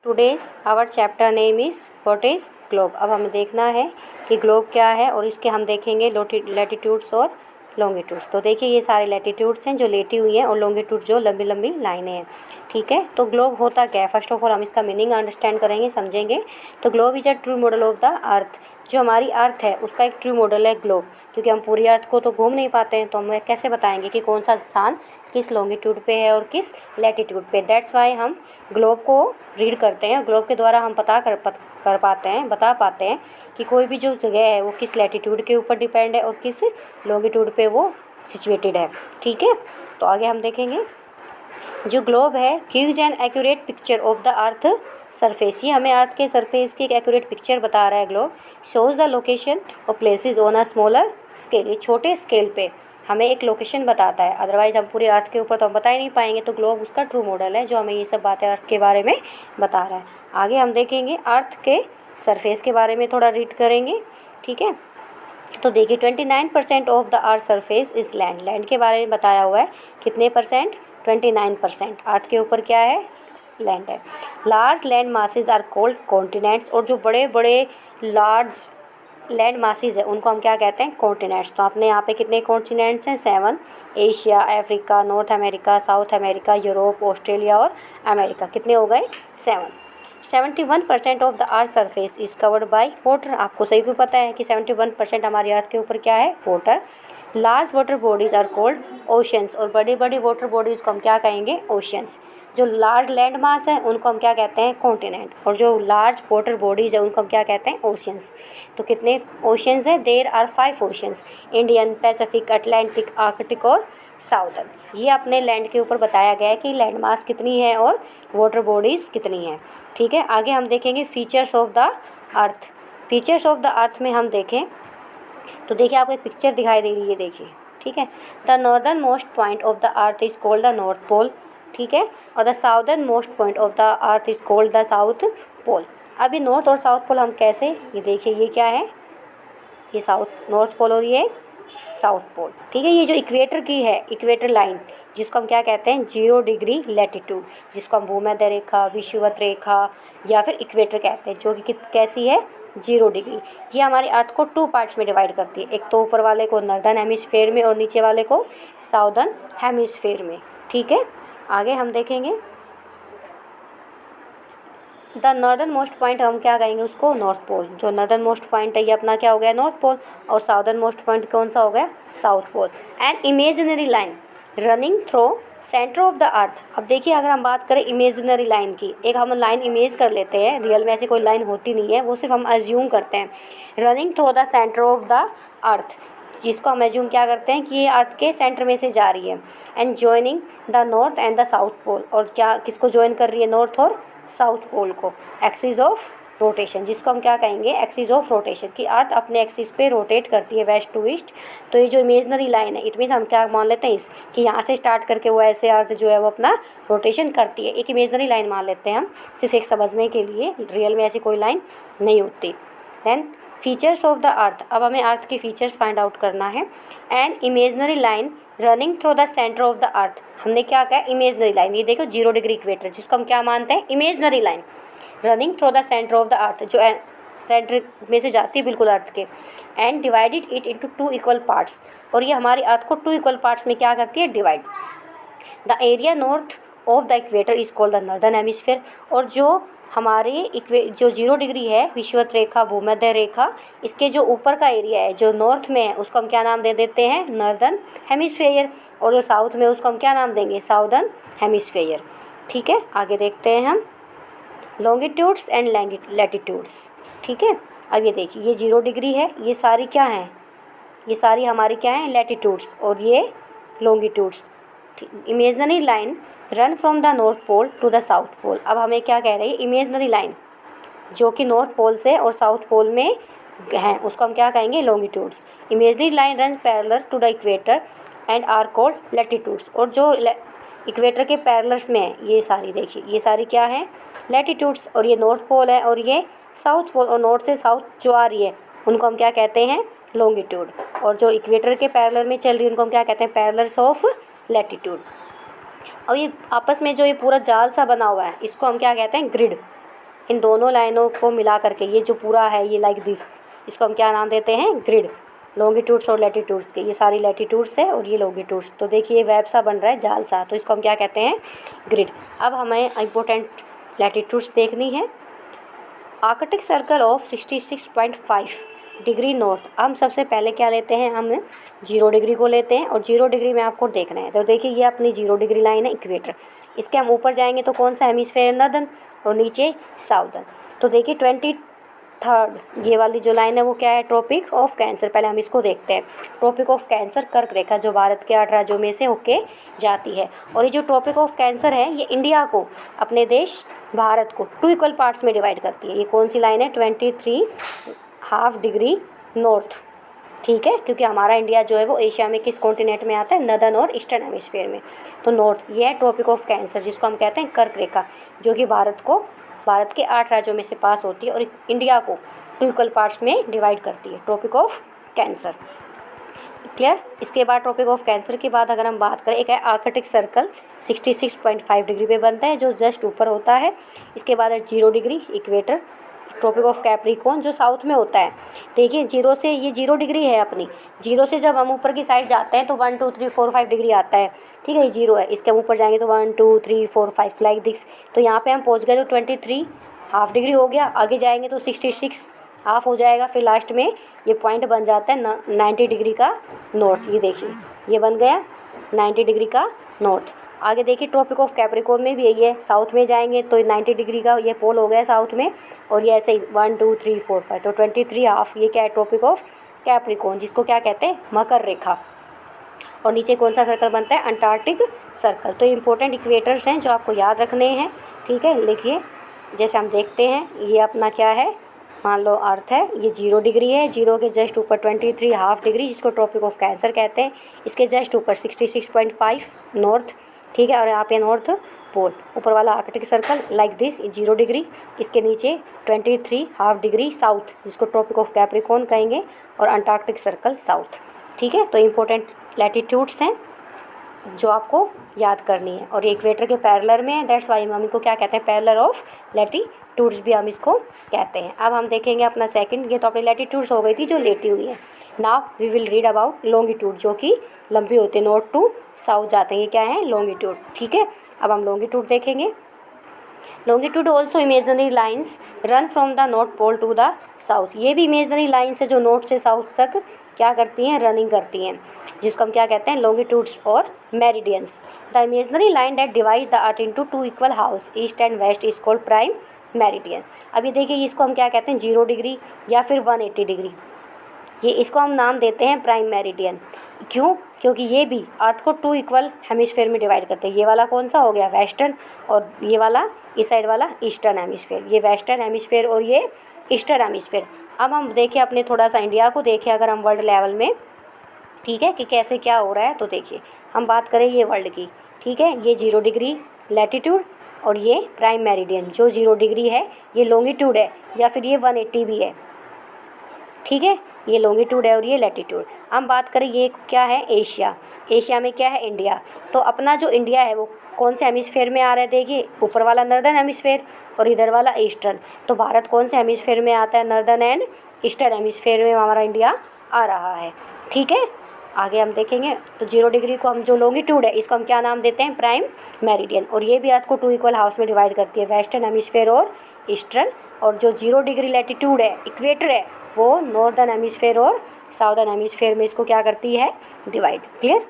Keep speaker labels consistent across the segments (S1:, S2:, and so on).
S1: Today's our chapter name is what is globe. अब हमें देखना है कि ग्लोब क्या है और इसके हम देखेंगे लैटिट्यूड्स और लॉन्गिट्यूड्स। तो देखिए ये सारे लैटिट्यूड्स हैं जो लेटी हुई हैं और लॉन्गिट्यूड जो लंबी लंबी लाइनें हैं। ठीक है, तो ग्लोब होता क्या है, फर्स्ट ऑफ ऑल हम इसका मीनिंग अंडरस्टैंड करेंगे, समझेंगे। तो globe is a true model of the अर्थ। जो हमारी अर्थ है उसका एक ट्रू मॉडल है ग्लोब, क्योंकि हम पूरी अर्थ को तो घूम नहीं पाते हैं, तो हम कैसे बताएंगे कि कौन सा स्थान किस लॉन्गिट्यूड पे है और किस लैटिट्यूड पे। दैट्स वाई हम ग्लोब को रीड करते हैं। ग्लोब के द्वारा हम कर पाते हैं, बता पाते हैं कि कोई भी जो जगह है वो किस लैटिट्यूड के ऊपर डिपेंड है और किस लॉन्गिट्यूड पे वो सिचुएटेड है। ठीक है, तो आगे हम देखेंगे। जो ग्लोब है gives an accurate picture of the earth surface. ये हमें अर्थ के सरफेस की एक एक्यूरेट पिक्चर बता रहा है ग्लोब। शोज़ द लोकेशन और places on a smaller scale. ये छोटे स्केल पे हमें एक लोकेशन बताता है, अदरवाइज हम पूरे अर्थ के ऊपर तो हम बता ही नहीं पाएंगे। तो ग्लोब उसका ट्रू मॉडल है जो हमें ये सब बातें अर्थ के बारे में बता रहा है। आगे हम देखेंगे अर्थ के सरफेस के बारे में थोड़ा रीड करेंगे। ठीक है, तो देखिए 29% of the earth surface is land. Land के बारे में बताया हुआ है, कितने परसेंट, 29%। अर्थ के ऊपर क्या है, लैंड है। Large land masses are called continents. और जो बड़े बड़े लार्ज लैंड मासेज है उनको हम क्या कहते हैं, कॉन्टिनेंट्स। तो अपने यहाँ पे कितने कॉन्टिनेंट्स हैं, 7। Asia, Africa, north America, south America, Europe, Australia और अमेरिका। कितने हो गए, 7। 71% of the earth surface is covered by water. आपको सही भी पता है कि 71% हमारी अर्थ के ऊपर क्या है, water. Large water bodies are called oceans. और बड़ी बड़ी वाटर बॉडीज़ को हम क्या कहेंगे, ओशंस। जो लार्ज लैंड मास है उनको हम क्या कहते हैं, कॉन्टिनेंट। और जो लार्ज वाटर बॉडीज़ है उनको हम क्या कहते हैं, ओशंस। तो कितने ओशंस हैं, there are 5 oceans, Indian, Pacific, Atlantic, Arctic और साउदर्न। ये अपने लैंड के ऊपर बताया गया है कि लैंड मास कितनी है और वाटर बॉडीज़ कितनी हैं। ठीक है, आगे हम देखेंगे features of the earth. Features of the अर्थ में हम देखें तो देखिए आपको एक पिक्चर दिखाई दे रही है, देखिए। ठीक है, the northern most point of the earth is called the north Pole. ठीक है, और the southern most point of the earth is called the south Pole. अभी नॉर्थ और साउथ पोल हम कैसे, ये देखिए ये क्या है, ये साउथ नॉर्थ पोल और ये साउथ पोल। ठीक है, ये जो इक्वेटर की है, इक्वेटर लाइन, जिसको हम क्या कहते हैं, 0 डिग्री लैटिट्यूड, जिसको हम भूमध्य रेखा, विषुवत रेखा या फिर इक्वेटर कहते हैं, जो कि कैसी है, 0 डिग्री। ये हमारी अर्थ को 2 पार्ट्स में डिवाइड करती है। एक तो ऊपर वाले को नॉर्दर्न हेमिस्फेयर में और नीचे वाले को साउदर्न हेमिस्फेयर में। ठीक है, आगे हम देखेंगे द नॉर्दर्न मोस्ट पॉइंट, हम क्या कहेंगे उसको, नॉर्थ पोल। जो नॉर्दर्न मोस्ट पॉइंट है ये अपना क्या हो गया, नॉर्थ पोल। और साउदर्न मोस्ट पॉइंट कौन सा हो गया, South Pole. And imaginary line running through centre of the earth. अब देखिए अगर हम बात करें इमेजिनरी लाइन की, एक हम लाइन इमेज कर लेते हैं, रियल में ऐसी कोई लाइन होती नहीं है, वो सिर्फ हम अज्यूम करते हैं। Running through the centre of the अर्थ, जिसको हम एज्यूम क्या करते हैं कि ये अर्थ के सेंटर में से जा रही है। And joining the north and the south pole, और क्या किसको ज्वाइन कर रही है, नॉर्थ और साउथ पोल को। एक्सिस ऑफ रोटेशन, जिसको हम क्या कहेंगे, एक्सिस ऑफ रोटेशन, कि अर्थ अपने एक्सिस पे रोटेट करती है वेस्ट टू ईस्ट। तो ये जो इमेजनरी लाइन है, इट मीन्स हम क्या मान लेते हैं इस कि यहाँ से स्टार्ट करके वो ऐसे अर्थ जो है वो अपना रोटेशन करती है। एक इमेजनरी लाइन मान लेते हैं हम, सिर्फ एक समझने के लिए, रियल में ऐसी कोई लाइन नहीं होती। Then features of the earth, अब हमें अर्थ के फीचर्स फाइंड आउट करना है। And imaginary line running through the centre of the earth, हमने क्या कहा, इमेजनरी लाइन। ये देखो 0 डिग्री इक्वेटर, जिसको हम क्या मानते हैं, imaginary line running through the centre of the अर्थ, जो सेंटर में से जाती है बिल्कुल अर्थ के। And divided it into 2 equal parts, और ये हमारी अर्थ को 2 इक्वल पार्ट्स में क्या करती है, divide. The area north of the equator is called the northern hemisphere. और जो हमारे जो 0 डिग्री है, विषुवत रेखा, भूमध्य रेखा, इसके जो ऊपर का एरिया है जो नॉर्थ में है, उसको हम क्या नाम दे देते हैं, नॉर्दर्न हेमिस्फीयर। और जो साउथ में उसको हम क्या नाम देंगे, साउदर्न हेमिस्फीयर। ठीक है, आगे देखते हैं हम लॉन्गिट्यूड्स एंड लैटिट्यूड्स। ठीक है, अब ये देखिए ये 0 डिग्री है, ये सारी क्या हैं, ये सारी हमारी क्या हैं, लैटिट्यूड्स, और ये longitudes. Imaginary line run from the north pole to the south Pole. अब हमें क्या कह रही है, इमेजनरी लाइन जो कि नॉर्थ पोल से और साउथ पोल में हैं, उसको हम क्या कहेंगे, longitudes. Imaginary line run parallel to the equator and are called latitudes. और जो इक्वेटर के पैरेलल्स में है, ये सारी देखिए, ये सारी क्या हैं, लैटिट्यूड्स। और ये नॉर्थ पोल है और ये साउथ पोल, और नॉर्थ से साउथ जो आ रही है उनको हम क्या कहते हैं, लॉन्गिट्यूड। और जो इक्वेटर के पैरेलल में चल रही है उनको हम क्या कहते हैं, पैरेलल्स ऑफ लैटिट्यूड। और ये आपस में जो ये पूरा जाल सा बना हुआ है, इसको हम क्या कहते हैं, ग्रिड। इन दोनों लाइनों को मिला करके ये जो पूरा है ये लाइक दिस, इसको हम क्या नाम देते हैं, ग्रिड। लॉन्गिट्यूड्स और लैटिट्यूड्स के, ये सारी लैटिट्यूड्स है और ये लॉन्गिट्यूड्स। तो देखिए ये वेब सा बन रहा है, जाल सा, तो इसको हम क्या कहते हैं, ग्रिड। अब हमें इम्पोर्टेंट लैटिट्यूड्स देखनी है। Arctic circle of 66.5 degree north. हम सबसे पहले क्या लेते हैं, हम 0 डिग्री को लेते हैं और 0 डिग्री में आपको देखना है। तो देखिए ये अपनी 0 डिग्री लाइन है, इक्वेटर। इसके हम ऊपर जाएंगे तो कौन सा हेमिस्फेयर, नॉर्दर्न, और नीचे साउदर्न। तो देखिए 23rd ये वाली जो लाइन है वो क्या है, ट्रॉपिक ऑफ कैंसर। पहले हम इसको देखते हैं। ट्रॉपिक ऑफ कैंसर कर्क रेखा जो भारत के 8 राज्यों में से होके जाती है। और ये जो ट्रॉपिक ऑफ कैंसर है ये इंडिया को, अपने देश भारत को 2 इक्वल पार्ट्स में डिवाइड करती है। ये कौन सी लाइन है, 23.5 डिग्री नॉर्थ, ठीक है, क्योंकि हमारा इंडिया जो है वो एशिया में किस कॉन्टिनेंट में आता है, नॉर्दर्न और ईस्टर्न हेमिस्फीयर में। तो नॉर्थ, ये है ट्रॉपिक ऑफ कैंसर जिसको हम कहते हैं कर्क रेखा, जो कि भारत के 8 राज्यों में से पास होती है और इंडिया को 2 इक्वल पार्ट्स में डिवाइड करती है, ट्रॉपिक ऑफ कैंसर। क्लियर। इसके बाद ट्रॉपिक ऑफ कैंसर के बाद अगर हम बात करें, एक है आर्कटिक सर्कल 66.5 डिग्री पे बनता है जो जस्ट ऊपर होता है। इसके बाद है 0 degree equator, Tropic of Capricorn जो साउथ में होता है। देखिए 0 से, ये 0 डिग्री है अपनी, 0 से जब हम ऊपर की साइड जाते हैं तो 1 2 3 4 5 डिग्री आता है, ठीक है, ये 0 है। इसके हम ऊपर जाएंगे तो 1 2 3 4 5 लाइक दिस। तो यहाँ पे हम पहुँच गए तो 23.5 डिग्री हो गया। आगे जाएंगे तो 66.5 हो जाएगा। फिर लास्ट में ये पॉइंट बन जाता है 90 डिग्री का नॉर्थ। ये देखिए ये बन गया 90 डिग्री का नॉर्थ। आगे देखिए ट्रॉपिक ऑफ कैप्रिकॉर्न में भी यही है, साउथ में जाएंगे तो 90 डिग्री का ये पोल हो गया साउथ में। और ये ऐसे ही 1 2 3 4 5, तो 23.5 ये क्या है, ट्रॉपिक ऑफ कैप्रिकॉर्न, जिसको क्या कहते हैं, मकर रेखा। और नीचे कौन सा सर्कल बनता है, अंटार्कटिक सर्कल। तो इंपॉर्टेंट इक्वेटर्स हैं जो आपको याद रखने हैं, ठीक है। लिखिए, जैसे हम देखते हैं ये अपना क्या है, मान लो अर्थ है, ये 0 डिग्री है, 0 के जस्ट ऊपर 23.5 डिग्री जिसको ट्रॉपिक ऑफ कैंसर कहते हैं। इसके जस्ट ऊपर 66.5 नॉर्थ, ठीक है, और यहाँ पे नॉर्थ पोल। ऊपर वाला Arctic Circle like this 0 degree, इसके नीचे 23.5 डिग्री साउथ जिसको ट्रॉपिक ऑफ कैप्रिकॉर्न कहेंगे, और अंटार्कटिक सर्कल साउथ, ठीक है। तो इम्पोर्टेंट लैटिट्यूड्स हैं जो आपको याद करनी है। और ये इक्वेटर के पैरेलल में है, दैट्स वाई हम इनको क्या कहते हैं, पैरेलल ऑफ लैटिट्यूड्स भी हम इसको कहते हैं। अब हम देखेंगे अपना सेकंड, ये तो अपनी लैटिट्यूड्स हो गई थी जो लेटी हुई है। Now we will read about longitude, जो कि लंबी होती है, नॉर्थ टू साउथ जाते हैं, ये क्या है, लॉन्गिट्यूड, ठीक है। अब हम लॉन्गिट्यूड देखेंगे। Longitude also imaginary lines run from the north pole to the south. ये भी इमेजनरी लाइन्स है जो नॉर्थ से साउथ तक क्या करती हैं, रनिंग करती हैं, जिसको हम क्या कहते हैं, लॉन्गिट्यूड्स और meridians. The imaginary line that divide the earth into 2 equal halves east and west is called prime meridian. अभी देखिए इसको हम क्या कहते हैं, 0 डिग्री या फिर 180 डिग्री, ये इसको हम नाम देते हैं प्राइम मेरिडियन। क्यों, क्योंकि ये भी अर्थ को 2 इक्वल हेमिस्फीयर में डिवाइड करते हैं। ये वाला कौन सा हो गया, वेस्टर्न, और ये वाला इस साइड वाला ईस्टर्न हेमिस्फीयर। ये वेस्टर्न हेमिस्फीयर और ये ईस्टर्न हेमिस्फीयर। अब हम देखें अपने थोड़ा सा इंडिया को देखें अगर हम वर्ल्ड लेवल में, ठीक है, कि कैसे क्या हो रहा है। तो देखिए हम बात करें ये वर्ल्ड की, ठीक है, ये 0 डिग्री लैटिट्यूड और ये प्राइम मेरिडियन जो 0 डिग्री है, ये लॉन्गिट्यूड है या फिर ये 180 भी है, ठीक है, ये लॉन्गिट्यूड है और ये लैटिट्यूड। हम बात करें ये क्या है, एशिया। एशिया में क्या है, इंडिया। तो अपना जो इंडिया है वो कौन से हेमिस्फीयर में आ रहा है, देखिए ऊपर वाला नॉर्दर्न हेमिस्फीयर और इधर वाला ईस्टर्न। तो भारत कौन से हेमिस्फीयर में आता है, नॉर्दर्न एंड ईस्टर्न हेमिस्फीयर में हमारा इंडिया आ रहा है, ठीक है। आगे हम देखेंगे तो 0 डिग्री को हम जो लॉन्गिट्यूड है इसको हम क्या नाम देते हैं, प्राइम मेरिडियन। और ये भी अर्थ को 2 इक्वल हाउस में डिवाइड करती है, वेस्टर्न हेमिस्फीयर और ईस्टर्न। और जो 0 डिग्री लैटिट्यूड है, इक्वेटर है, वो नॉर्दर्न हेमिस्फीयर और साउदर्न हेमिस्फीयर में इसको क्या करती है, डिवाइड। क्लियर।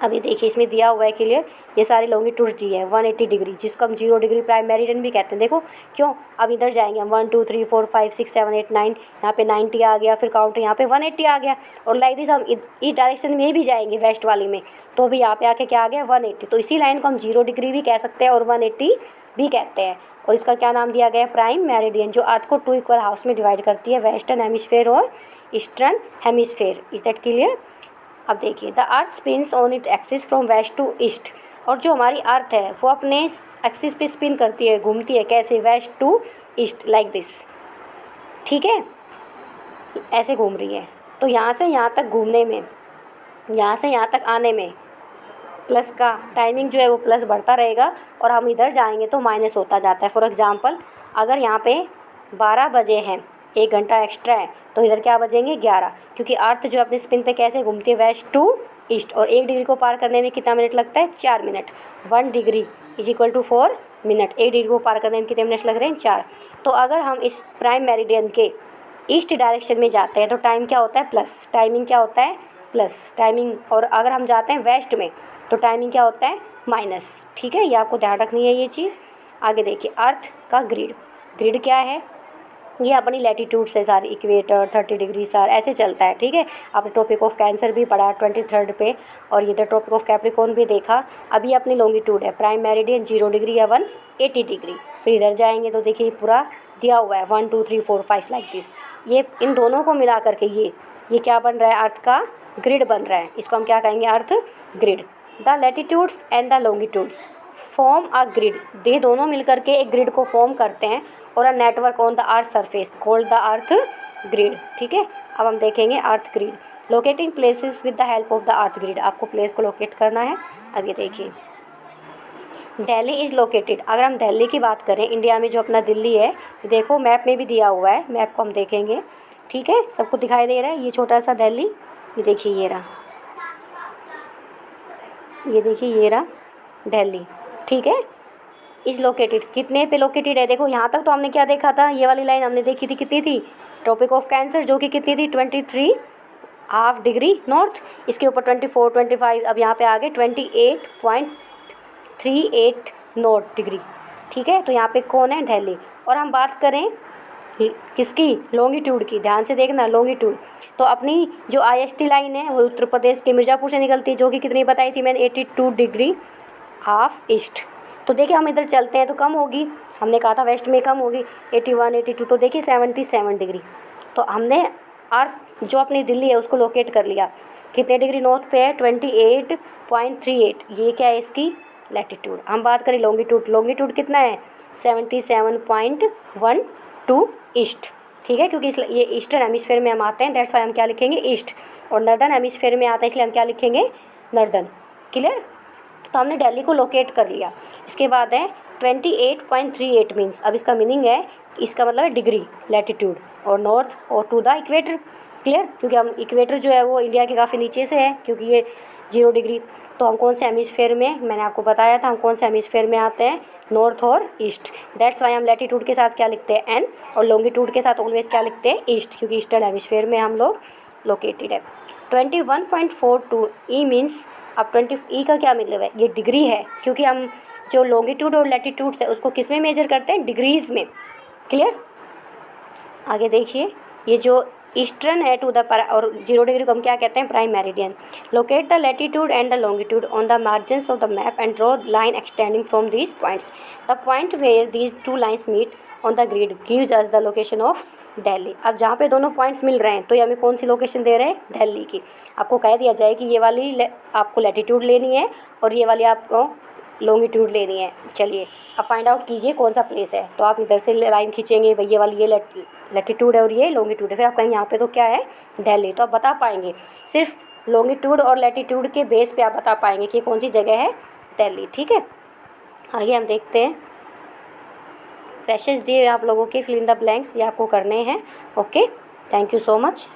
S1: अभी देखिए इसमें दिया हुआ है क्लियर, ये सारे लॉन्गिट्यूड्स दिए हैं 180 डिग्री जिसको हम 0 डिग्री प्राइम मेरिडियन भी कहते हैं। देखो क्यों, अब इधर जाएंगे हम 1 2 3 4 5 6 7 8 9, यहाँ पे 90 आ गया, फिर काउंट यहाँ पे 180 आ गया। और लाइक दिस हम इस डायरेक्शन में भी जाएंगे वेस्ट वाली में, तो भी यहाँ पे आके क्या आ गया, 180। तो इसी लाइन को हम 0 डिग्री भी कह सकते हैं और 180 भी कहते हैं। और इसका क्या नाम दिया गया है, प्राइम मेरिडियन, जो अर्थ को 2 इक्वल हाउस में डिवाइड करती है, वेस्टर्न हेमिस्फीयर और eastern hemisphere. Is that clear. अब देखिए the earth spins on it axis from west to east. और जो हमारी अर्थ है वो अपने एक्सिस पे स्पिन करती है, घूमती है, कैसे, west to east like this, ठीक है, ऐसे घूम रही है। तो यहाँ से यहाँ तक घूमने में, यहाँ से यहाँ तक आने में प्लस का टाइमिंग जो है वो प्लस बढ़ता रहेगा और हम इधर जाएंगे तो माइनस होता जाता है। फॉर एग्जांपल अगर यहाँ पे 12 बजे हैं, 1 घंटा एक्स्ट्रा है, तो इधर क्या बजेंगे 11, क्योंकि अर्थ जो अपने स्पिन पे कैसे घूमती है, वेस्ट टू ईस्ट, और 1 डिग्री को पार करने में कितना मिनट लगता है, 4 minute. 1 degree is equal to 4 minute. 1 degree को पार करने में कितने मिनट लग रहे हैं, 4। तो अगर हम इस प्राइम मेरिडियन के ईस्ट डायरेक्शन में जाते हैं तो टाइम क्या होता है, प्लस, टाइमिंग क्या होता है, प्लस टाइमिंग, और अगर हम जाते हैं वेस्ट में तो टाइमिंग क्या होता है, माइनस। ठीक है, ये आपको ध्यान रखनी है ये चीज़। आगे देखिए, अर्थ का ग्रिड, ग्रिड क्या है, ये अपनी लैटिट्यूड से सारी, इक्वेटर, 30 डिग्री सार ऐसे चलता है। ठीक है, आपने ट्रॉपिक ऑफ कैंसर भी पढ़ा 23 पे, और ये ट्रॉपिक ऑफ कैप्रिकॉर्न भी देखा। अभी अपनी लॉन्गिट्यूड है, प्राइम मेरिडियन 0 डिग्री या 180 डिग्री। फिर इधर जाएंगे तो देखिए पूरा दिया हुआ है 1 2 3 4 5 लाइक दिस। ये इन दोनों को मिला करके ये क्या बन रहा है, अर्थ का ग्रिड बन रहा है। इसको हम क्या कहेंगे, earth grid. The latitudes and the longitudes form a grid, ये दोनों मिलकर के एक ग्रिड को फॉर्म करते हैं, और a network on the earth surface called the earth grid. ठीक है, अब हम देखेंगे earth grid. Locating places with the help of the earth grid, आपको प्लेस को लोकेट करना है। अब ये देखिए, दिल्ली इज़ लोकेटेड, अगर हम दिल्ली की बात करें, इंडिया में जो अपना दिल्ली है, देखो मैप में भी दिया हुआ है, मैप को हम देखेंगे। ठीक है, सबको दिखाई दे रहा है ये छोटा सा दिल्ली, ये देखिए ये रहा, ये देखिए ये रहा दिल्ली। ठीक है, इज़ लोकेटेड, कितने पे लोकेटेड है, देखो यहाँ तक तो हमने क्या देखा था, ये वाली लाइन हमने देखी थी, कितनी थी, ट्रॉपिक ऑफ कैंसर, जो कि कितनी थी 23.5 डिग्री नॉर्थ, इसके ऊपर 24 25, अब यहाँ पे आ गए 28.38 नॉर्थ डिग्री। ठीक है, तो यहाँ पे कौन है, दिल्ली। और हम बात करें किसकी, लॉन्गिट्यूड की, ध्यान से देखना लॉन्गिट्यूड, तो अपनी जो IST लाइन है वो उत्तर प्रदेश के मिर्ज़ापुर से निकलती है, जो कि कितनी बताई थी मैंने, 82 डिग्री हाफ ईस्ट। तो देखिए हम इधर चलते हैं तो कम होगी, हमने कहा था वेस्ट में कम होगी, 81 82, तो देखिए 77 डिग्री। तो हमने अर्थ जो अपनी दिल्ली है उसको लोकेट कर लिया, कितने डिग्री नॉर्थ पे है, 28.38, ये क्या है इसकी लैटिट्यूड। हम बात करें लॉन्गिट्यूड, लॉन्गिट्यूड कितना है, 77.12 ईस्ट। ठीक है, क्योंकि ये ईस्टर्न हेमिस्फेयर में हम आते हैं, दैट्स वाई हम क्या लिखेंगे, ईस्ट, और नर्दर्न हेमिस्फेयर में आते हैं इसलिए हम क्या लिखेंगे, नर्दर्न। क्लियर, तो हमने दिल्ली को लोकेट कर लिया। इसके बाद है 28.38 मीन्स, अब इसका मीनिंग है, इसका मतलब है डिग्री लैटिट्यूड, और नॉर्थ और टू द इक्वेटर। क्लियर, क्योंकि हम इक्वेटर जो है वो इंडिया के काफ़ी नीचे से है, क्योंकि ये 0 डिग्री। तो हम कौन से हेमिस्फेयर में, मैंने आपको बताया था हम कौन से हेमिस्फेयर में आते हैं, नॉर्थ और ईस्ट। दैट्स वाई हम लैटिट्यूड के साथ क्या लिखते हैं, एन, और लॉन्गिट्यूड के साथ ऑलवेज क्या लिखते हैं, ईस्ट, क्योंकि ईस्टर्न हेमिस्फेयर में हम लोग लोकेटेड है। 21.42 ई मीन्स, अब 20 ई का क्या मतलब है, ये डिग्री है, क्योंकि हम जो लॉन्गिट्यूड और लैटिट्यूड्स है उसको किस में मेजर करते हैं, डिग्रीज़ में। क्लियर, आगे देखिए, ये जो ईस्टर्न है टू द और 0 डिग्री को हम क्या कहते हैं, prime meridian. Locate the latitude and the longitude on the margins of the map and draw line extending from these points. The point where these 2 lines meet on the grid gives us the location of Delhi. अब जहाँ पे दोनों points मिल रहे हैं तो ये हमें कौन सी लोकेशन दे रहे हैं, दिल्ली की। आपको कह दिया जाए कि ये वाली आपको लैटिट्यूड लेनी है और ये वाली आपको लॉन्गिट्यूड लेनी है। चलिए अब फाइंड आउट कीजिए कौन सा प्लेस है, तो आप इधर से लाइन खींचेंगे, भाई ये वाली ये लैटिट्यूड है और ये लॉन्गिट्यूड है, फिर आप कहेंगे यहाँ पे तो क्या है, दिल्ली। तो आप बता पाएंगे, सिर्फ लॉन्गिट्यूड और लैटिट्यूड के बेस पे आप बता पाएंगे कि कौन सी जगह है, दिल्ली। ठीक है, आगे हम देखते हैं, क्वेश्चंस दिए आप लोगों के, फिल इन द ब्लैंक्स, ये आपको करने हैं। Okay, thank you so much.